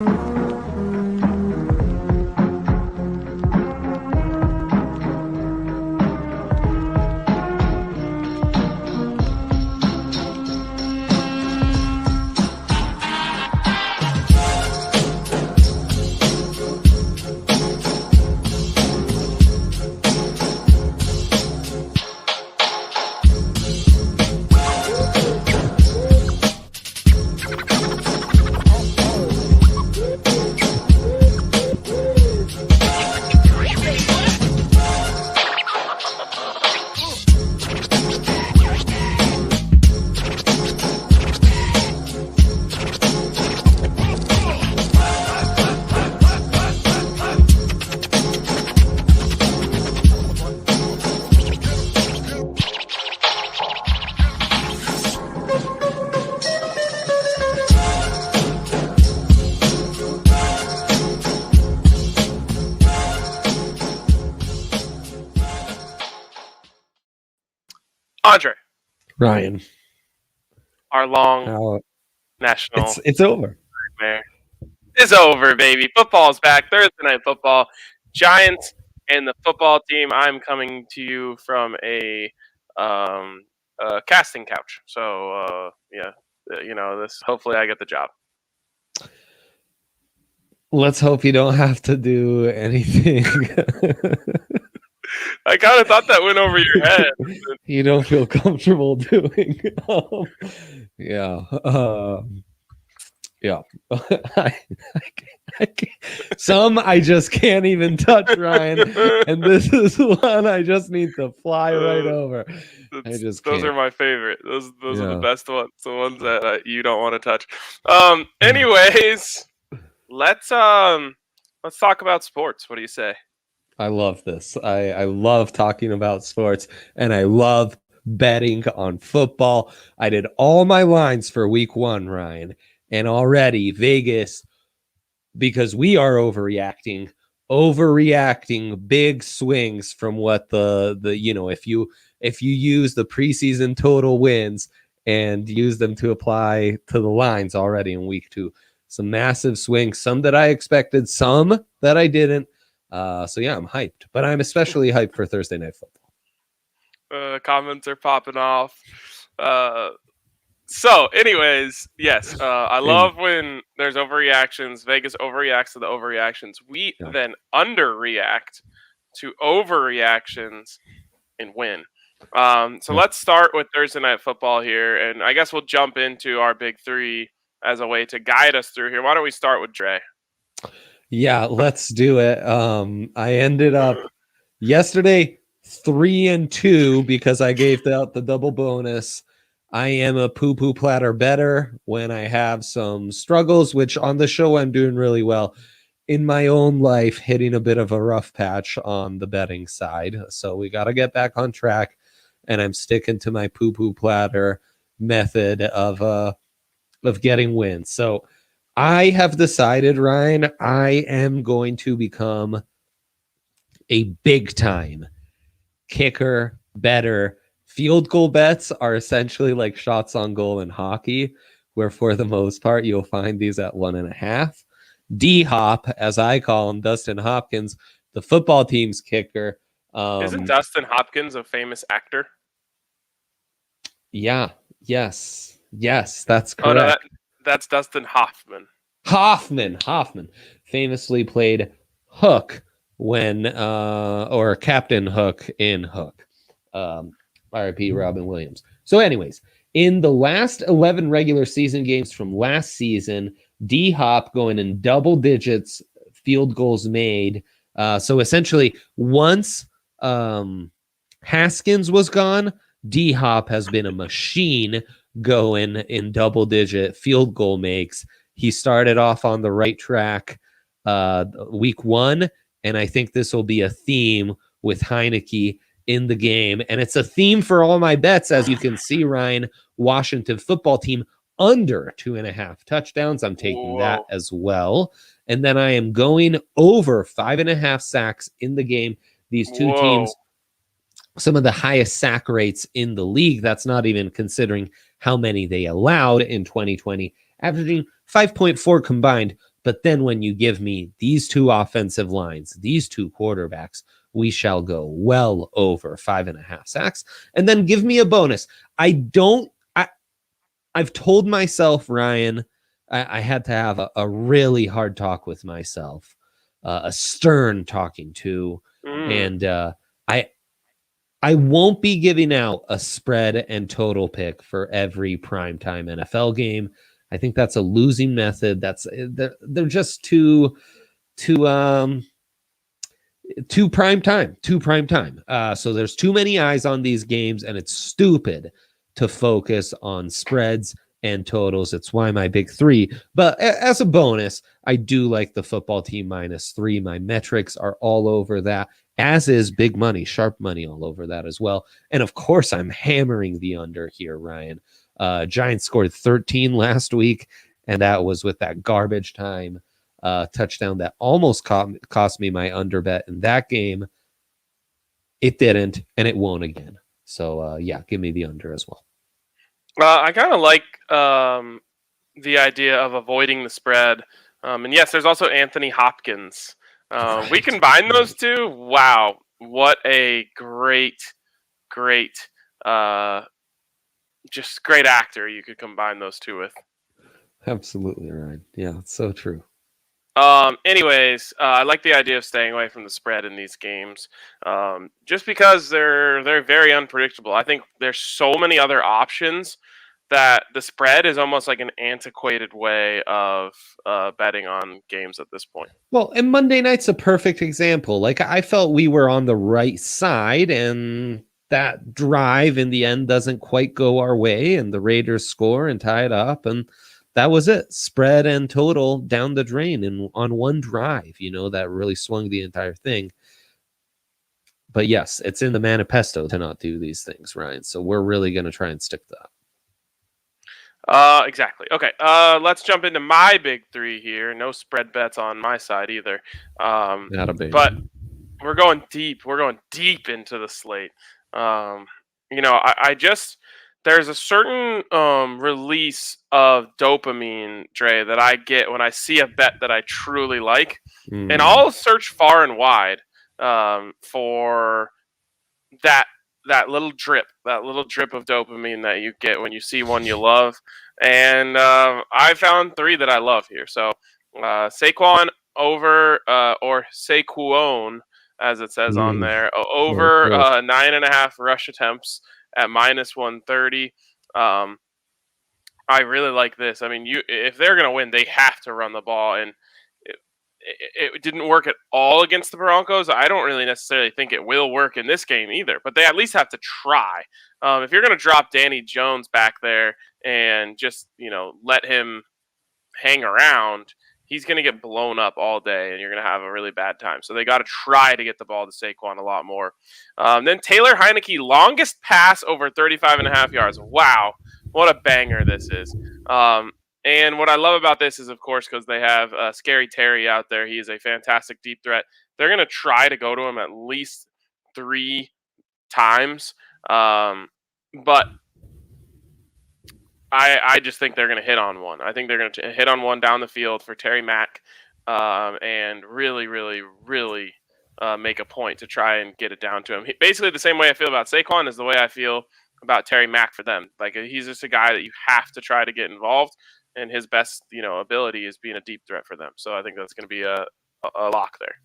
Andre. Ryan. Our long national... It's over. Nightmare is over, baby. Football's back. Thursday Night Football. Giants and the football team. I'm coming to you from a casting couch. So, this. Hopefully I get the job. Let's hope you don't have to do anything. I kind of thought that went over your head. You don't feel comfortable doing. Yeah. Some I just can't even touch, Ryan. And this is one I just need to fly right over. Those are my favorite. Those are the best ones. The ones that you don't want to touch. Anyways, let's talk about sports. What do you say? I love this. I love talking about sports, and I love betting on football. I did all my lines for week 1, Ryan, and already Vegas, because we are overreacting big swings from what if you use the preseason total wins and use them to apply to the lines already in week 2, some massive swings, some that I expected, some that I didn't. So yeah, I'm hyped, but I'm especially hyped for Thursday Night Football. Comments are popping off. So anyways, yes, I love when there's overreactions. Vegas overreacts to the overreactions. We then underreact to overreactions and win. So let's start with Thursday Night Football here, and I guess we'll jump into our big 3 as a way to guide us through here. Why don't we start with Dre? Yeah, let's do it. I ended up yesterday 3-2 because I gave out the double bonus. I am a poo-poo platter better when I have some struggles, which on the show I'm doing really well. In my own life, hitting a bit of a rough patch on the betting side. So we got to get back on track, and I'm sticking to my poo-poo platter method of getting wins. So I have decided, Ryan, I am going to become a big-time kicker, better. Field goal bets are essentially like shots on goal in hockey, where for the most part, you'll find these at 1.5. D-Hop, as I call him, Dustin Hopkins, the football team's kicker. Isn't Dustin Hopkins a famous actor? Yeah. Yes, that's correct. Oh, no, that's Dustin Hoffman. Hoffman famously played Hook or Captain Hook in Hook. R.I.P. Robin Williams. So anyways, in the last 11 regular season games from last season, D-Hop going in double digits field goals made. So essentially, once Haskins was gone, D-Hop has been a machine going in double-digit field goal makes. He started off on the right track week 1, and I think this will be a theme with Heineke in the game. And it's a theme for all my bets, as you can see, Ryan. Washington football team under 2.5 touchdowns. I'm taking that as well. And then I am going over 5.5 sacks in the game. These two teams, some of the highest sack rates in the league. That's not even considering how many they allowed in 2020, averaging 5.4 combined But then when you give me these two offensive lines, these two quarterbacks, we shall go well over 5.5 sacks. And then give me a bonus. I've told myself, Ryan, I had to have a really hard talk with myself, a stern talking to. And I won't be giving out a spread and total pick for every primetime NFL game. I think that's a losing method. They're just too prime time. So there's too many eyes on these games, and it's stupid to focus on spreads and totals. It's why my big three. But as a bonus, I do like the football team -3. My metrics are all over that, as is big money, sharp money all over that as well. And of course, I'm hammering the under here, Ryan. Giants scored 13 last week, and that was with that garbage time touchdown that almost cost me my under bet in that game. It didn't, and it won't again. So, yeah, give me the under as well. I kind of like the idea of avoiding the spread. And yes, there's also Anthony Hopkins. Right. We combine those two. Wow, what a great, just great actor you could combine those two with. Absolutely right. Yeah, it's so true. Anyways, I like the idea of staying away from the spread in these games, just because they're very unpredictable. I think there's so many other options that the spread is almost like an antiquated way of betting on games at this point. Well, and Monday night's a perfect example. Like, I felt we were on the right side, and that drive in the end doesn't quite go our way, and the Raiders score and tie it up, and that was it. Spread and total down the drain and on one drive, that really swung the entire thing. But yes, it's in the manifesto to not do these things, Ryan. So we're really going to try and stick to that. Exactly. Okay. Let's jump into my big three here. No spread bets on my side either. Not a big. But we're going deep. We're going deep into the slate. I just... There's a certain release of dopamine, Dre, that I get when I see a bet that I truly like. And I'll search far and wide for that little drip of dopamine that you get when you see one you love. And I found three that I love here. So Saquon over, or Saquon, as it says on there, over 9.5 rush attempts at -130. I really like this. I mean, if they're going to win, they have to run the ball, and it didn't work at all against the Broncos. I don't really necessarily think it will work in this game either, but they at least have to try. If you're going to drop Danny Jones back there and just, let him hang around, he's going to get blown up all day, and you're going to have a really bad time. So they got to try to get the ball to Saquon a lot more. Then Taylor Heineke, longest pass over 35.5 yards. Wow, what a banger this is. And what I love about this is, of course, because they have Scary Terry out there. He is a fantastic deep threat. They're going to try to go to him at least 3 times. But I just think they're going to hit on one. I think they're going to hit on one down the field for Terry Mack, and really, really, really make a point to try and get it down to him. Basically, the same way I feel about Saquon is the way I feel about Terry Mack for them. Like, he's just a guy that you have to try to get involved, and his best, ability is being a deep threat for them. So I think that's going to be a lock there.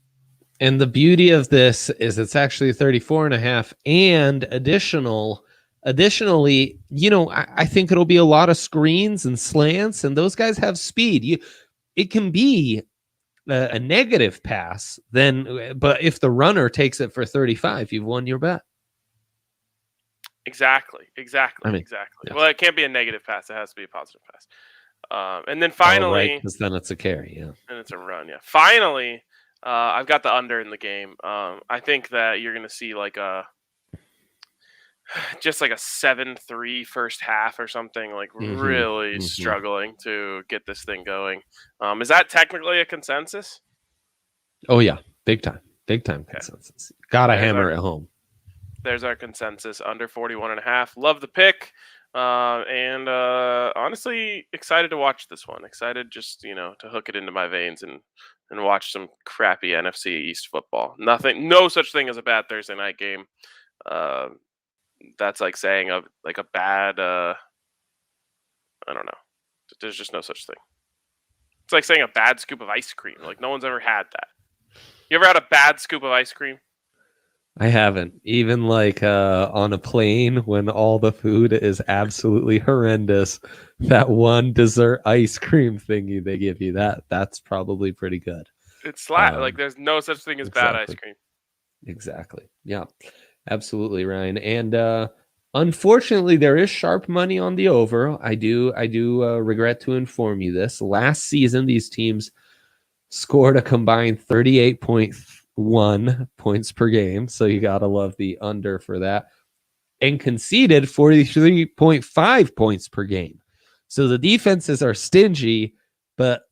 And the beauty of this is it's actually 34.5, and Additionally, I think it'll be a lot of screens and slants, and those guys have speed. It can be a negative pass, but if the runner takes it for 35, you've won your bet. Exactly. Yeah. Well, it can't be a negative pass; it has to be a positive pass. And then finally, because then it's a carry, yeah, and it's a run, yeah. Finally, I've got the under in the game. I think that you're going to see just like a 7-3 first half or something, like really struggling to get this thing going. Is that technically a consensus? Oh yeah, big time consensus. Gotta hammer it home. There's our consensus, under 41.5. Love the pick. And honestly, excited to watch this one. Excited just to hook it into my veins and watch some crappy NFC East football. No such thing as a bad Thursday night game. Uh, that's like saying a bad. I don't know. There's just no such thing. It's like saying a bad scoop of ice cream. Like no one's ever had that. You ever had a bad scoop of ice cream? I haven't. Even like on a plane when all the food is absolutely horrendous, that one dessert ice cream thingy they give you, that's probably pretty good. It's like there's no such thing as bad ice cream. Exactly. Yeah. Absolutely, Ryan. And unfortunately, there is sharp money on the over. I do regret to inform you this. Last season, these teams scored a combined 38.1 points per game. So you got to love the under for that. And conceded 43.5 points per game. So the defenses are stingy, but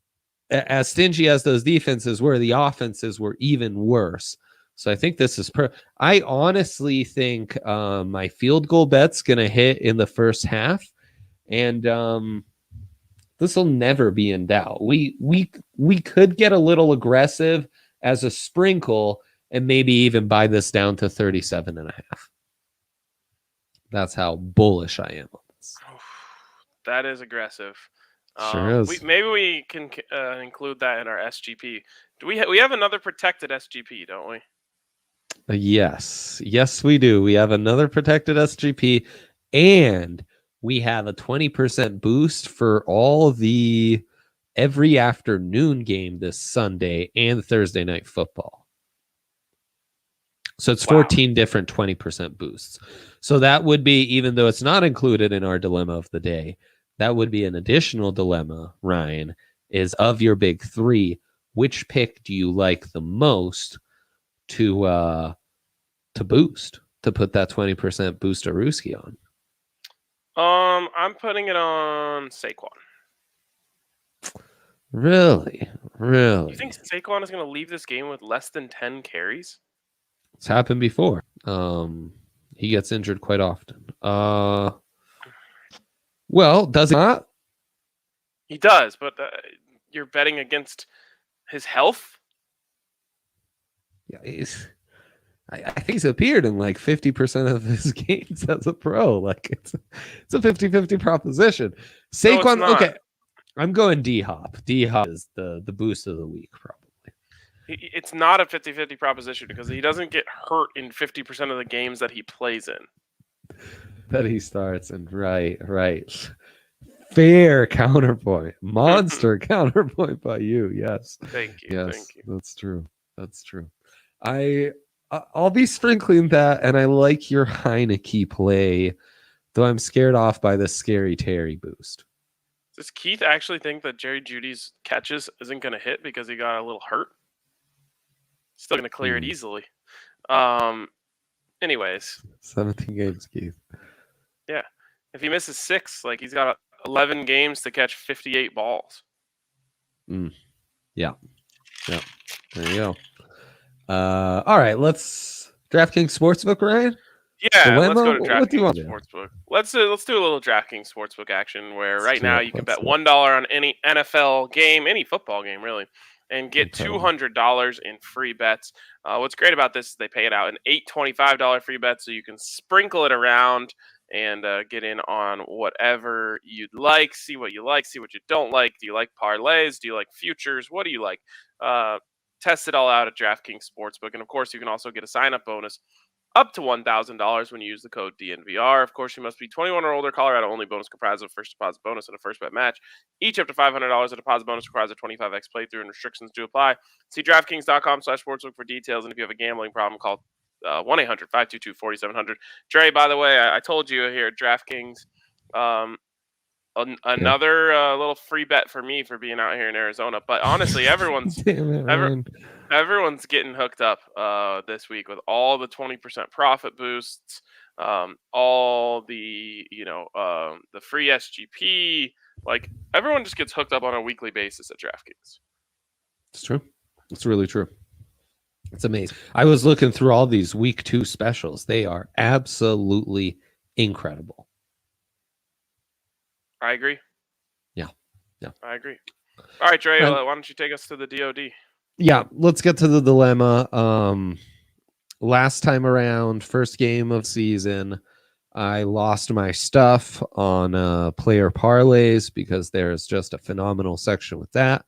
as stingy as those defenses were, the offenses were even worse. So I think this is I honestly think my field goal bet's going to hit in the first half. And this will never be in doubt. We could get a little aggressive as a sprinkle and maybe even buy this down to 37.5. That's how bullish I am on this. That is aggressive. Sure is. Maybe we can include that in our SGP. Do we have another protected SGP, don't we? Yes, we do. We have another protected SGP, and we have a 20% boost for all the every afternoon game this Sunday and Thursday night football. So it's 14 different 20% boosts. So that would be, even though it's not included in our dilemma of the day, that would be an additional dilemma, Ryan, is of your big three, which pick do you like the most to boost, to put that 20% booster-ooski on? I'm putting it on Saquon. Really? You think Saquon is going to leave this game with less than 10 carries? It's happened before. He gets injured quite often. Well, does it not? He does, but you're betting against his health? Yeah, I think he's appeared in like 50% of his games as a pro. Like it's a 50-50 proposition. Saquon, no, okay. I'm going D-Hop. D-Hop is the boost of the week, probably. It's not a 50-50 proposition because he doesn't get hurt in 50% of the games that he plays in. That he starts in. Right. Fair counterpoint. Monster counterpoint by you. Yes. Thank you. Yes, thank you. That's true. I'll be sprinkling that, and I like your Heineke play, though I'm scared off by the Scary Terry boost. Does Keith actually think that Jerry Jeudy's catches isn't going to hit because he got a little hurt? Still going to clear it easily. Anyways. 17 games, Keith. Yeah. If he misses 6, like he's got 11 games to catch 58 balls. Yeah. There you go. All right, let's DraftKings Sportsbook, Ryan. Yeah, let's go to DraftKings Sportsbook. Let's do a little DraftKings Sportsbook action where right now you can bet $1 on any NFL game, any football game really, and get $200 in free bets. What's great about this is they pay it out in $825 free bets, so you can sprinkle it around and get in on whatever you'd like. See what you like, see what you don't like. Do you like parlays? Do you like futures? What do you like? Test it all out at DraftKings Sportsbook. And of course, you can also get a sign-up bonus up to $1,000 when you use the code DNVR. Of course, you must be 21 or older. Colorado only. Bonus comprised of first deposit bonus and a first bet match. Each up to $500. A deposit bonus requires a 25x playthrough and restrictions do apply. See DraftKings.com/sportsbook for details. And if you have a gambling problem, call 1-800-522-4700. Dre, by the way, I told you here at DraftKings, another little free bet for me for being out here in Arizona. But honestly, everyone's getting hooked up this week with all the 20% profit boosts, all the the free SGP. Like everyone just gets hooked up on a weekly basis at DraftKings. It's true. It's really true. It's amazing. I was looking through all these week 2 specials. They are absolutely incredible. I agree. Yeah. I agree. All right, Dre, And, why don't you take us to the DOD? yeah, let's get to the dilemma. Last time around, first game of season, I lost my stuff on player parlays because there's just a phenomenal section with that.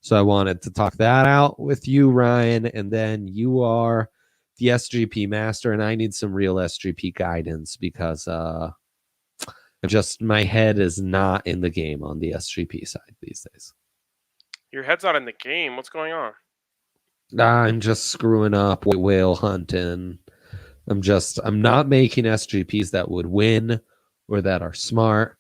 So I wanted to talk that out with you, Ryan, and then you are the SGP master, and I need some real SGP guidance because just my head is not in the game on the SGP side these days. Your head's not in the game. What's going on? I'm just screwing up whale hunting. I'm not making SGPs that would win or that are smart.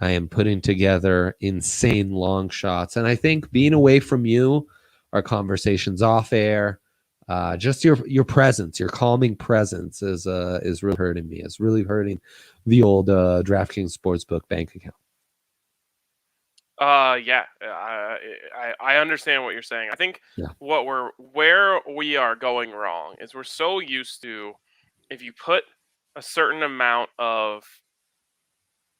I am putting together insane long shots. And I think being away from you, our conversations off air, just your presence, your calming presence is really hurting me. It's really hurting the old DraftKings Sportsbook bank account. Yeah, I understand what you're saying. I think where we are going wrong is we're so used to, if you put a certain amount of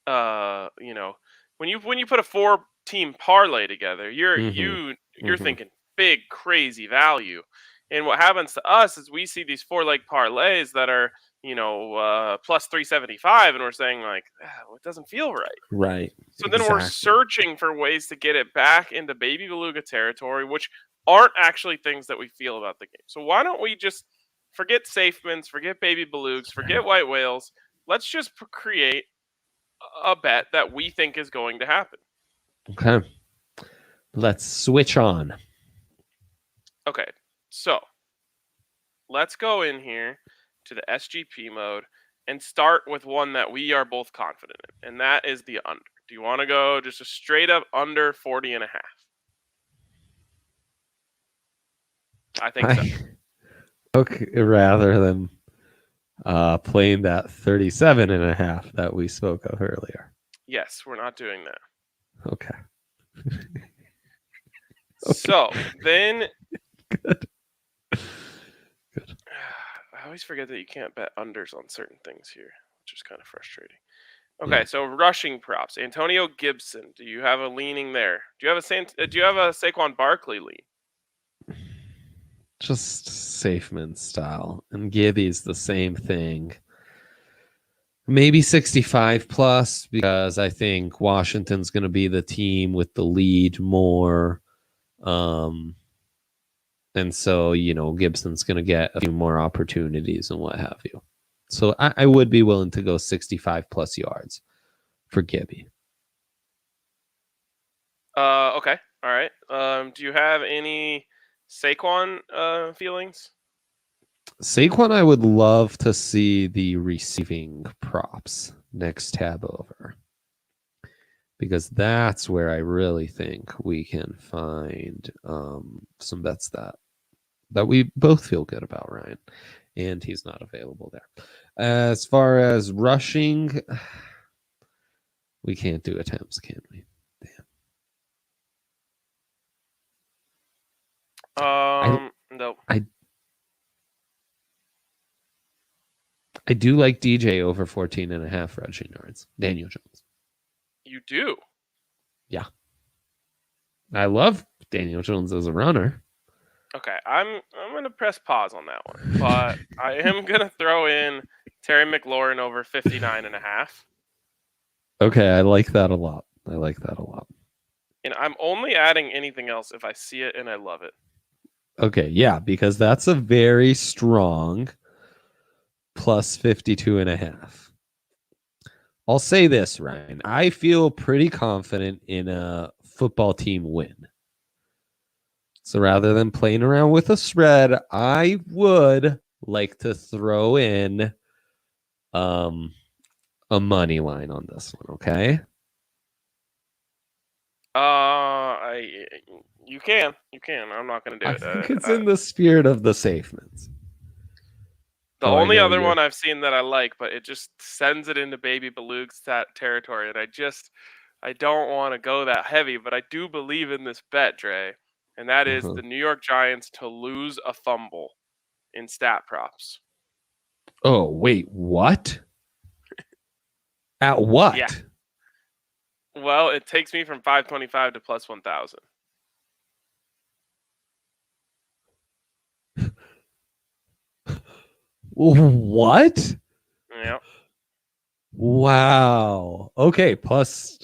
when you put a 4-team parlay together, you're thinking big crazy value. And what happens to us is we see these 4-leg parlays that are plus 375, and we're saying like, it doesn't feel right. Right. So then we're searching for ways to get it back into baby beluga territory, which aren't actually things that we feel about the game. So why don't we just forget safemans, forget baby belugas, forget white whales? Let's just create a bet that we think is going to happen. Okay. Let's switch on. Okay. So let's go in here to the SGP mode and start with one that we are both confident in, and that is the under. Do you want to go just a straight up under 40.5? I think so. Okay, rather than playing that 37.5 that we spoke of earlier. Yes, we're not doing that. Okay. So then, Good. I always forget that you can't bet unders on certain things here, which is kind of frustrating. Okay, so rushing props. Antonio Gibson. Do you have a leaning there? Do you have a Saquon Barkley lean? Just Safeman style. And Gibby's the same thing. Maybe 65 plus because I think Washington's going to be the team with the lead more. And so, Gibson's going to get a few more opportunities and what have you. So I would be willing to go 65 plus yards for Gibby. Okay. All right. Do you have any Saquon feelings? Saquon, I would love to see the receiving props next tab over. Because that's where I really think we can find some bets that we both feel good about, Ryan. And he's not available there. As far as rushing, we can't do attempts, can we? Damn. No. I do like DJ over 14.5 rushing yards. Daniel Jones. You do? Yeah. I love Daniel Jones as a runner. Okay, I'm gonna press pause on that one, but I am gonna throw in Terry McLaurin over 59.5. Okay, I like that a lot. And I'm only adding anything else if I see it and I love it. Okay, yeah, because that's a very strong plus 52.5. I'll say this, Ryan. I feel pretty confident in a football team win. So rather than playing around with a spread, I would like to throw in a money line on this one, okay? You can. I'm not gonna do it. I think it's in the spirit of the safemans. The only other one I've seen that I like, but it just sends it into baby belugs territory, and I don't want to go that heavy, but I do believe in this bet, Dre, and that is the New York Giants to lose a fumble in stat props. Oh, wait, what? At what? Yeah. Well, it takes me from 525 to plus 1,000. What? Yeah. Wow. Okay, plus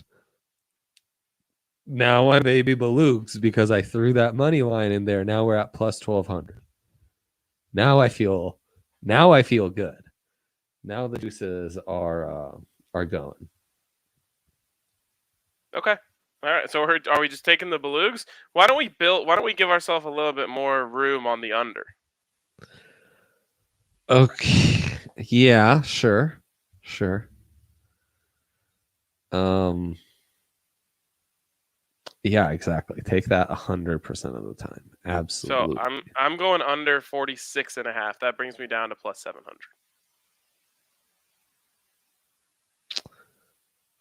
now I'm baby Balooks because I threw that money line in there. Now we're at plus 1,200. Now I feel good. Now the juices are going. Okay. All right. So are we just taking the Belugs? Why don't we give ourselves a little bit more room on the under? Okay. Yeah, sure. Sure. Yeah, exactly. Take that 100% of the time. So Absolutely. I'm going under 46.5. That brings me down to plus 700.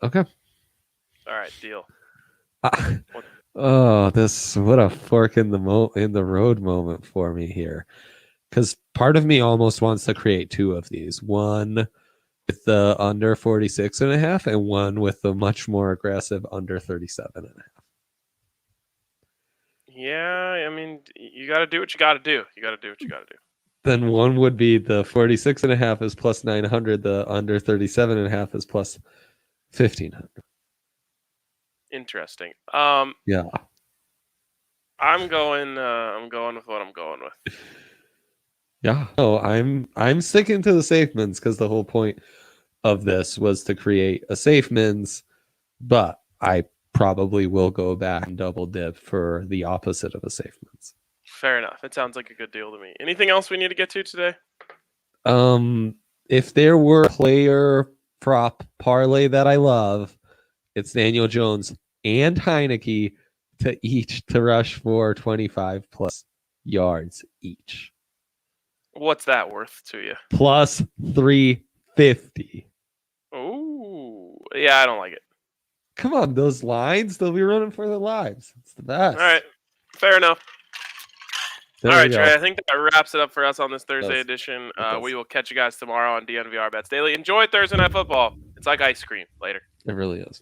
Okay. All right, deal. Oh, what a fork in the road moment for me here. Because part of me almost wants to create two of these. One with the under 46.5 and one with the much more aggressive under 37.5. Yeah, I mean, you got to do what you got to do. You got to do what you got to do. Then one would be the 46.5 is plus 900. The under 37.5 is plus 1,500. Interesting. Yeah. I'm going with what I'm going with. Yeah. Oh, I'm sticking to the safe mins because the whole point of this was to create a safe mins, but I probably will go back and double dip for the opposite of a safe mins. Fair enough. It sounds like a good deal to me. Anything else we need to get to today? If there were a player prop parlay that I love, it's Daniel Jones and Heineke to rush for 25 plus yards each. What's that worth to you? Plus 350. Ooh, yeah, I don't like it. Come on, those lines, they'll be running for their lives. It's the best. All right, fair enough. There All right, we Trey, go. I think that wraps it up for us on this Thursday edition. We will catch you guys tomorrow on DNVR Bets Daily. Enjoy Thursday Night Football. It's like ice cream. Later. It really is.